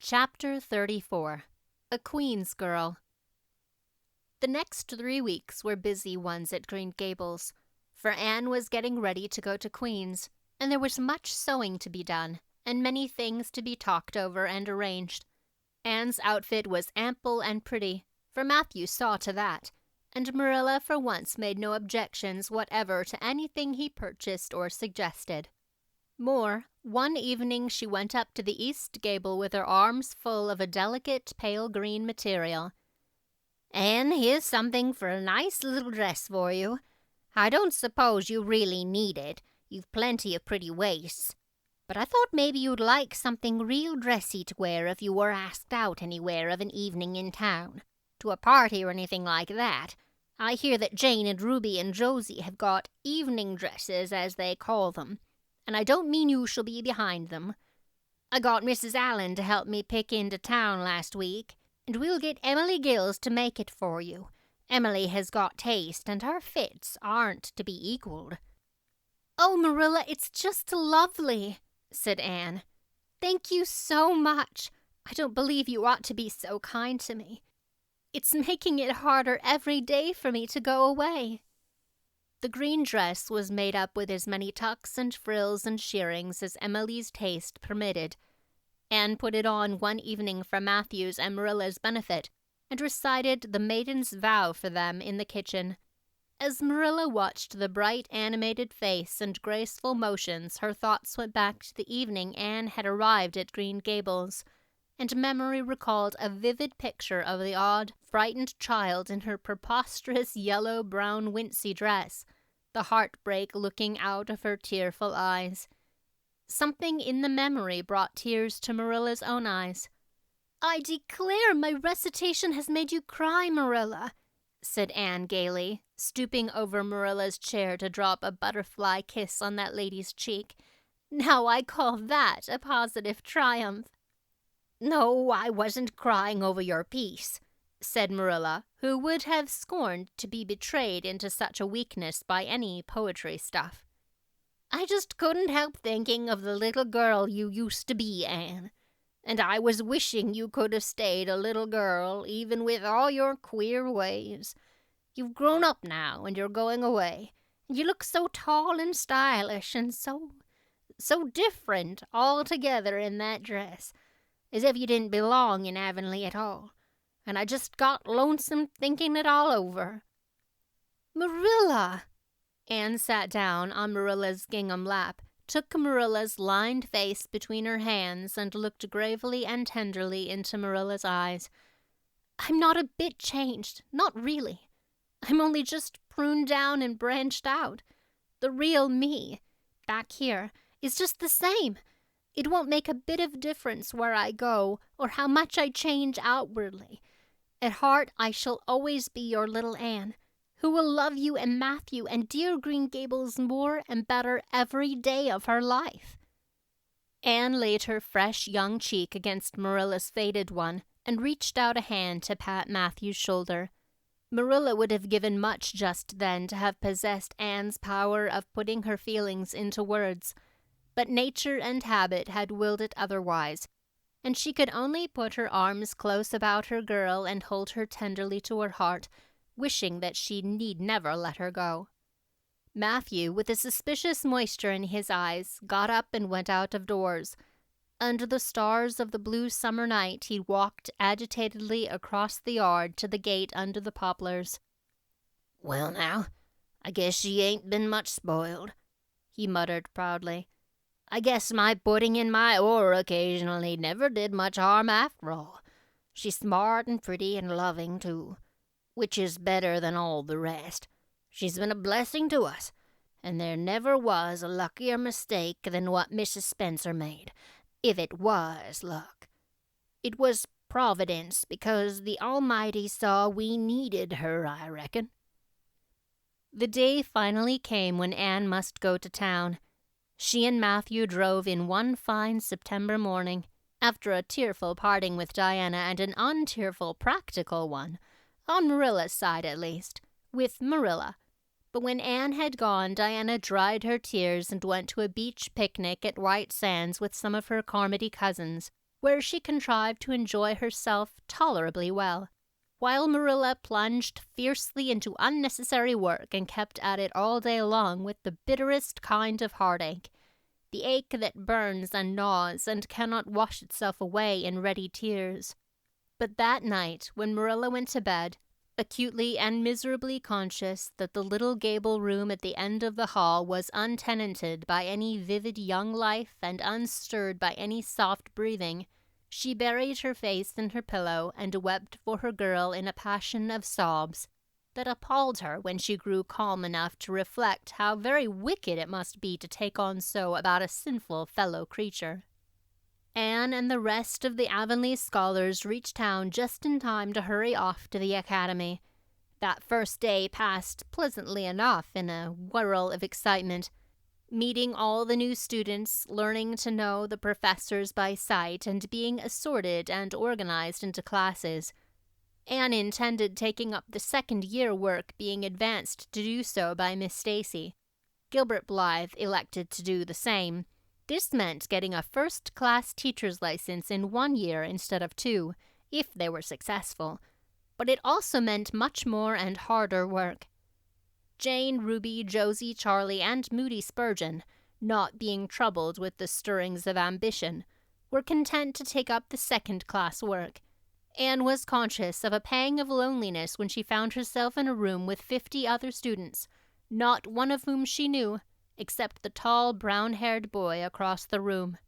Chapter 34. A Queen's Girl. The next 3 weeks were busy ones at Green Gables, for Anne was getting ready to go to Queen's, and there was much sewing to be done, and many things to be talked over and arranged. Anne's outfit was ample and pretty, for Matthew saw to that, and Marilla for once made no objections whatever to anything he purchased or suggested. More, one evening she went up to the east gable with her arms full of a delicate pale green material. "Anne, here's something for a nice little dress for you. I don't suppose you really need it. You've plenty of pretty waists. But I thought maybe you'd like something real dressy to wear if you were asked out anywhere of an evening in town. To a party or anything like that. I hear that Jane and Ruby and Josie have got evening dresses, as they call them. And I don't mean you shall be behind them. I got Mrs. Allen to help me pick into town last week, and we'll get Emily Gills to make it for you. Emily has got taste, and her fits aren't to be equaled." "Oh, Marilla, it's just lovely," said Anne. "Thank you so much. I don't believe you ought to be so kind to me. It's making it harder every day for me to go away." The green dress was made up with as many tucks and frills and shearings as Emily's taste permitted. Anne put it on one evening for Matthew's and Marilla's benefit, and recited the maiden's vow for them in the kitchen. As Marilla watched the bright animated face and graceful motions, her thoughts went back to the evening Anne had arrived at Green Gables, and memory recalled a vivid picture of the odd, frightened child in her preposterous yellow-brown wincey dress, the heartbreak looking out of her tearful eyes. Something in the memory brought tears to Marilla's own eyes. "I declare my recitation has made you cry, Marilla," said Anne gaily, stooping over Marilla's chair to drop a butterfly kiss on that lady's cheek. "Now I call that a positive triumph." "No, I wasn't crying over your piece," said Marilla, who would have scorned to be betrayed into such a weakness by any poetry stuff. "I just couldn't help thinking of the little girl you used to be, Anne. And I was wishing you could have stayed a little girl, even with all your queer ways. You've grown up now, and you're going away. And you look so tall and stylish, and so different altogether in that dress, as if you didn't belong in Avonlea at all. And I just got lonesome thinking it all over." "Marilla!" Anne sat down on Marilla's gingham lap, took Marilla's lined face between her hands, and looked gravely and tenderly into Marilla's eyes. "I'm not a bit changed, not really. I'm only just pruned down and branched out. The real me, back here, is just the same. It won't make a bit of difference where I go or how much I change outwardly. At heart, I shall always be your little Anne, who will love you and Matthew and dear Green Gables more and better every day of her life." Anne laid her fresh young cheek against Marilla's faded one and reached out a hand to pat Matthew's shoulder. Marilla would have given much just then to have possessed Anne's power of putting her feelings into words, but nature and habit had willed it otherwise, and she could only put her arms close about her girl and hold her tenderly to her heart, wishing that she need never let her go. Matthew, with a suspicious moisture in his eyes, got up and went out of doors. Under the stars of the blue summer night, he walked agitatedly across the yard to the gate under the poplars. "Well now, I guess she ain't been much spoiled," he muttered proudly. "I guess my putting in my oar occasionally never did much harm after all. She's smart and pretty and loving, too, which is better than all the rest. She's been a blessing to us, and there never was a luckier mistake than what Mrs. Spencer made, if it was luck. It was Providence, because the Almighty saw we needed her, I reckon." The day finally came when Anne must go to town. She and Matthew drove in one fine September morning, after a tearful parting with Diana and an untearful practical one, on Marilla's side at least, with Marilla. But when Anne had gone, Diana dried her tears and went to a beach picnic at White Sands with some of her Carmody cousins, where she contrived to enjoy herself tolerably well, while Marilla plunged fiercely into unnecessary work and kept at it all day long with the bitterest kind of heartache, the ache that burns and gnaws and cannot wash itself away in ready tears. But that night, when Marilla went to bed, acutely and miserably conscious that the little gable room at the end of the hall was untenanted by any vivid young life and unstirred by any soft breathing, she buried her face in her pillow and wept for her girl in a passion of sobs that appalled her when she grew calm enough to reflect how very wicked it must be to take on so about a sinful fellow creature. Anne and the rest of the Avonlea scholars reached town just in time to hurry off to the academy. That first day passed pleasantly enough in a whirl of excitement, meeting all the new students, learning to know the professors by sight, and being assorted and organized into classes. Anne intended taking up the second-year work being advanced to do so by Miss Stacy. Gilbert Blythe elected to do the same. This meant getting a first-class teacher's license in 1 year instead of 2, if they were successful. But it also meant much more and harder work. Jane, Ruby, Josie, Charlie, and Moody Spurgeon, not being troubled with the stirrings of ambition, were content to take up the second-class work. Anne was conscious of a pang of loneliness when she found herself in a room with 50 other students, not one of whom she knew, except the tall, brown-haired boy across the room.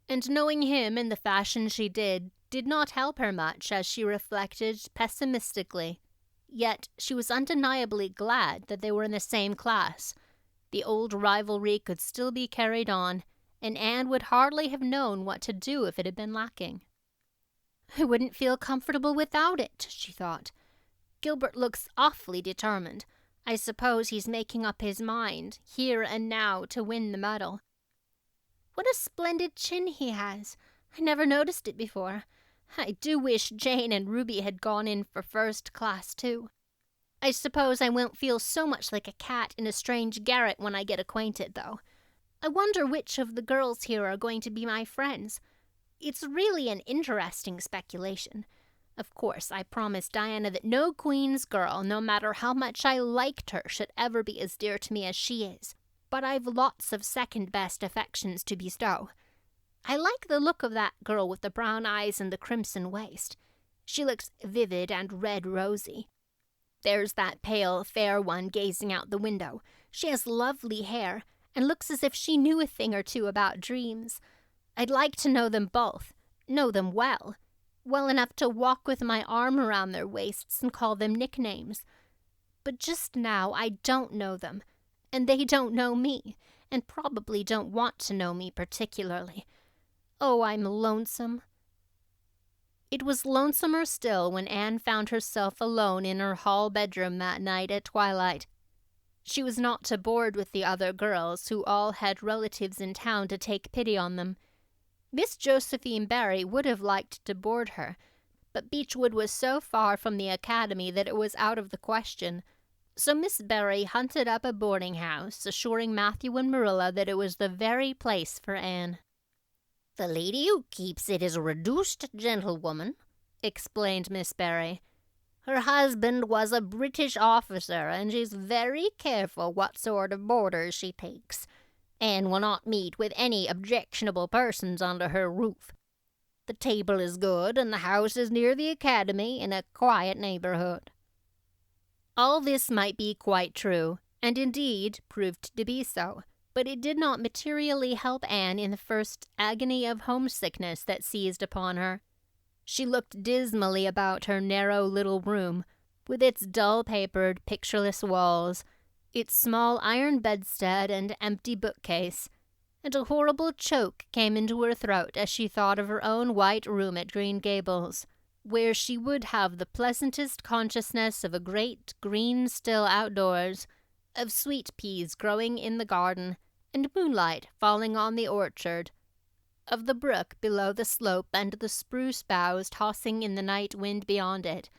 And knowing him in the fashion she did not help her much, as she reflected pessimistically. Yet she was undeniably glad that they were in the same class. The old rivalry could still be carried on, and Anne would hardly have known what to do if it had been lacking. "I wouldn't feel comfortable without it," she thought. "Gilbert looks awfully determined. I suppose he's making up his mind, here and now, to win the medal. What a splendid chin he has. I never noticed it before. I do wish Jane and Ruby had gone in for first class, too. I suppose I won't feel so much like a cat in a strange garret when I get acquainted, though. I wonder which of the girls here are going to be my friends. It's really an interesting speculation. Of course, I promised Diana that no Queen's girl, no matter how much I liked her, should ever be as dear to me as she is. But I've lots of second-best affections to bestow. I like the look of that girl with the brown eyes and the crimson waist. She looks vivid and red-rosy. There's that pale, fair one gazing out the window. She has lovely hair, and looks as if she knew a thing or two about dreams. I'd like to know them both, know them well enough to walk with my arm around their waists and call them nicknames. But just now I don't know them, and they don't know me, and probably don't want to know me particularly. Oh, I'm lonesome." It was lonesomer still when Anne found herself alone in her hall bedroom that night at twilight. She was not to board with the other girls, who all had relatives in town to take pity on them. Miss Josephine Barry would have liked to board her, but Beechwood was so far from the academy that it was out of the question. So Miss Barry hunted up a boarding house, assuring Matthew and Marilla that it was the very place for Anne. "The lady who keeps it is a reduced gentlewoman," explained Miss Barry. "Her husband was a British officer, and she's very careful what sort of boarders she takes. Anne will not meet with any objectionable persons under her roof. The table is good, and the house is near the academy in a quiet neighborhood." All this might be quite true, and indeed proved to be so, but it did not materially help Anne in the first agony of homesickness that seized upon her. She looked dismally about her narrow little room, with its dull-papered, pictureless walls, its small iron bedstead and empty bookcase, and a horrible choke came into her throat as she thought of her own white room at Green Gables, where she would have the pleasantest consciousness of a great green still outdoors, of sweet peas growing in the garden, and moonlight falling on the orchard, of the brook below the slope and the spruce boughs tossing in the night wind beyond it,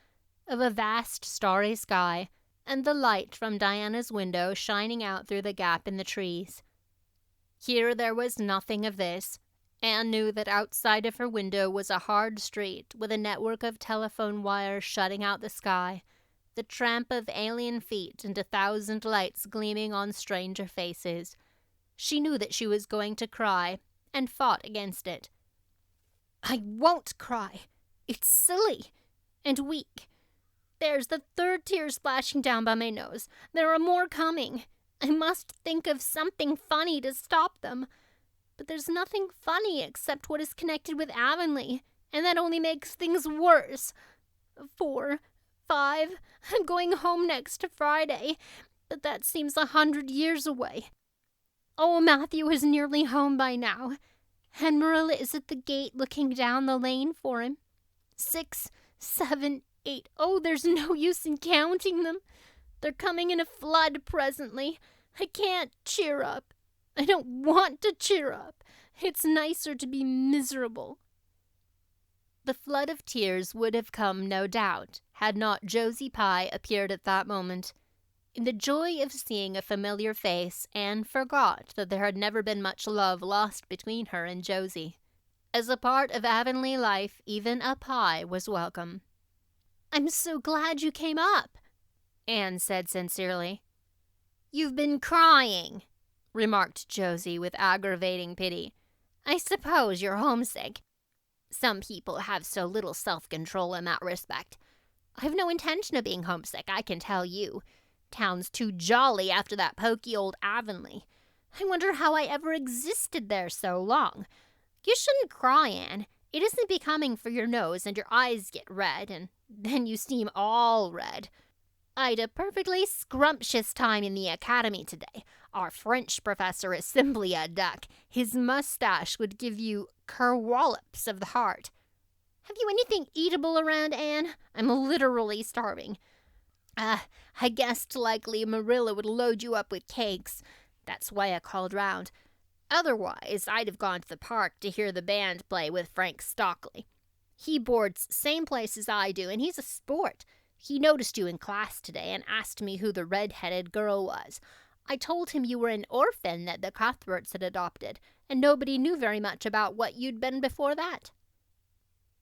of a vast starry sky, and the light from Diana's window shining out through the gap in the trees. Here there was nothing of this, Anne knew that outside of her window was a hard street with a network of telephone wires shutting out the sky, the tramp of alien feet and 1,000 lights gleaming on stranger faces. She knew that she was going to cry, and fought against it. I won't cry. It's silly and weak. There's the third tear splashing down by my nose. There are more coming. I must think of something funny to stop them. But there's nothing funny except what is connected with Avonlea, and that only makes things worse. 4, 5, I'm going home next Friday, but that seems 100 years away. Oh, Matthew is nearly home by now, and Marilla is at the gate looking down the lane for him. 6, 7, 8. Oh, there's no use in counting them. They're coming in a flood presently. I can't cheer up. I don't want to cheer up. It's nicer to be miserable. The flood of tears would have come, no doubt, had not Josie Pye appeared at that moment. In the joy of seeing a familiar face, Anne forgot that there had never been much love lost between her and Josie. As a part of Avonlea life, even a Pye was welcome. I'm so glad you came up, Anne said sincerely. You've been crying, remarked Josie with aggravating pity. I suppose you're homesick. Some people have so little self-control in that respect. I've no intention of being homesick, I can tell you. Town's too jolly after that poky old Avonlea. I wonder how I ever existed there so long. You shouldn't cry, Anne. It isn't becoming for your nose, and your eyes get red, and then you seem all red. I'd a perfectly scrumptious time in the academy today. Our French professor is simply a duck. His mustache would give you kerwallops of the heart. Have you anything eatable around, Anne? I'm literally starving. I guessed likely Marilla would load you up with cakes. That's why I called round. Otherwise, I'd have gone to the park to hear the band play with Frank Stockley. He boards same place as I do, and he's a sport. He noticed you in class today and asked me who the red-headed girl was. I told him you were an orphan that the Cuthberts had adopted, and nobody knew very much about what you'd been before that.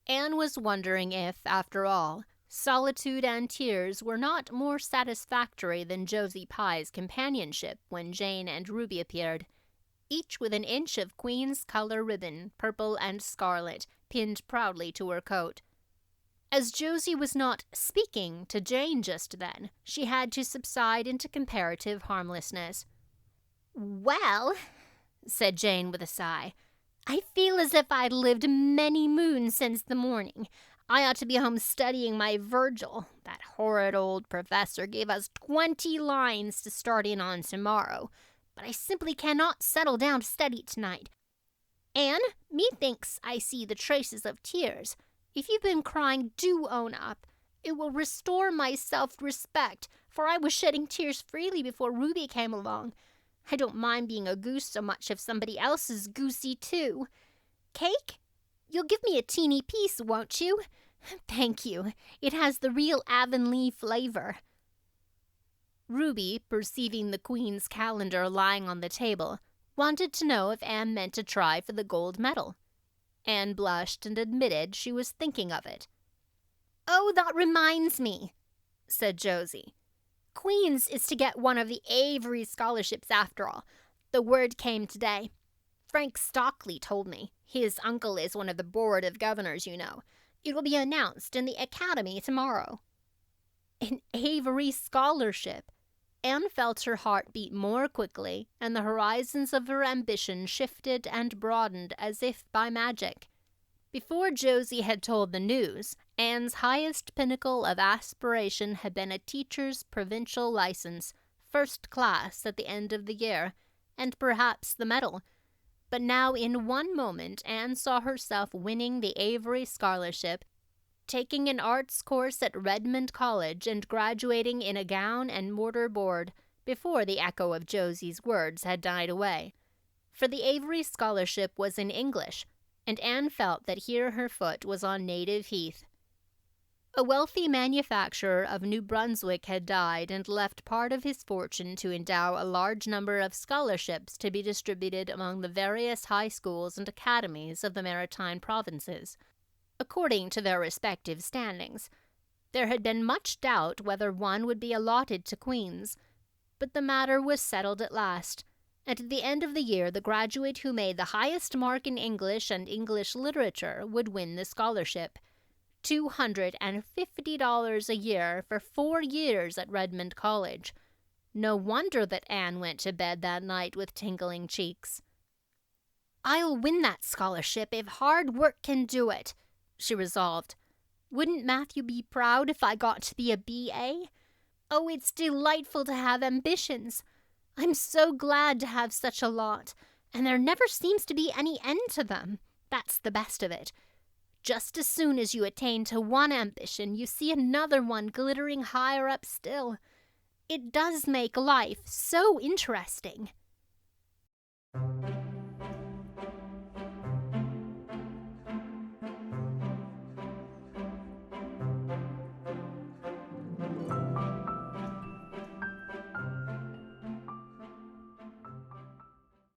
Anne was wondering if, after all, solitude and tears were not more satisfactory than Josie Pye's companionship when Jane and Ruby appeared, each with an inch of Queen's color ribbon, purple and scarlet, pinned proudly to her coat. As Josie was not speaking to Jane just then, she had to subside into comparative harmlessness. Well, said Jane with a sigh, I feel as if I'd lived many moons since the morning. I ought to be home studying my Virgil. That horrid old professor gave us 20 lines to start in on tomorrow, but I simply cannot settle down to study tonight. Anne, methinks I see the traces of tears. If you've been crying, do own up. It will restore my self-respect, for I was shedding tears freely before Ruby came along. I don't mind being a goose so much if somebody else is goosey too. Cake? You'll give me a teeny piece, won't you? Thank you. It has the real Avonlea flavor. Ruby, perceiving the Queen's calendar lying on the table, wanted to know if Anne meant to try for the gold medal. Anne blushed and admitted she was thinking of it. Oh, that reminds me, said Josie. Queen's is to get one of the Avery scholarships after all. The word came today. Frank Stockley told me. His uncle is one of the board of governors, you know. It will be announced in the academy tomorrow. An Avery scholarship. Anne felt her heart beat more quickly, and the horizons of her ambition shifted and broadened as if by magic. Before Josie had told the news, Anne's highest pinnacle of aspiration had been a teacher's provincial license, first class at the end of the year, and perhaps the medal. But now in one moment Anne saw herself winning the Avery scholarship, taking an arts course at Redmond College and graduating in a gown and mortar board before the echo of Josie's words had died away. For the Avery scholarship was in English, and Anne felt that here her foot was on native heath. A wealthy manufacturer of New Brunswick had died and left part of his fortune to endow a large number of scholarships to be distributed among the various high schools and academies of the maritime provinces, according to their respective standings. There had been much doubt whether one would be allotted to Queen's, but the matter was settled at last. At the end of the year, the graduate who made the highest mark in English and English literature would win the scholarship. $250 a year for 4 years at Redmond College. No wonder that Anne went to bed that night with tingling cheeks. "I'll win that scholarship if hard work can do it," she resolved. "Wouldn't Matthew be proud if I got to be a B.A.? Oh, it's delightful to have ambitions. I'm so glad to have such a lot, and there never seems to be any end to them. That's the best of it. Just as soon as you attain to one ambition, you see another one glittering higher up still. It does make life so interesting."